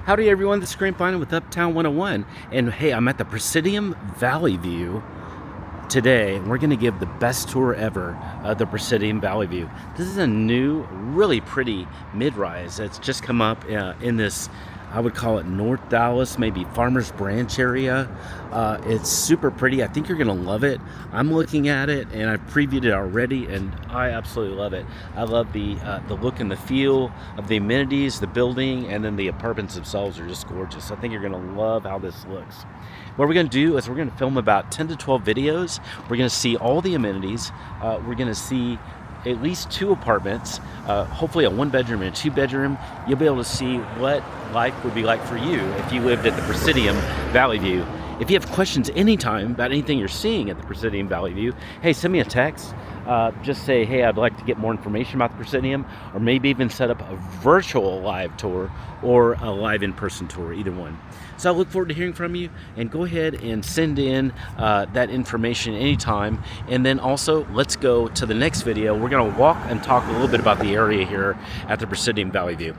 Howdy everyone, this is Grant Bynum with Uptown 101, and hey, I'm at the Presidium Valley View today, and we're going to give the best tour ever of the Presidium Valley View. This is a new, really pretty mid-rise that's just come up in this, I would call it North Dallas, maybe Farmers Branch area. It's super pretty. I think you're going to love it. I'm looking at it, and I've previewed it already, and I absolutely love it. I love the look and the feel of the amenities, the building, and then the apartments themselves are just gorgeous. I think you're going to love how this looks. What we're going to do is we're going to film about 10 to 12 videos. We're going to see all the amenities. We're going to see at least 2 apartments, hopefully a 1-bedroom and a 2-bedroom. You'll be able to see what life would be like for you if you lived at the Presidium Valley View. If you have questions anytime about anything you're seeing at the Presidium Valley View, hey, send me a text. Just say, hey, I'd like to get more information about the Presidium, or maybe even set up a virtual live tour or a live in-person tour, either one. So I look forward to hearing from you, and go ahead and send in that information anytime. And then also, let's go to the next video. We're going to walk and talk a little bit about the area here at the Presidium Valley View.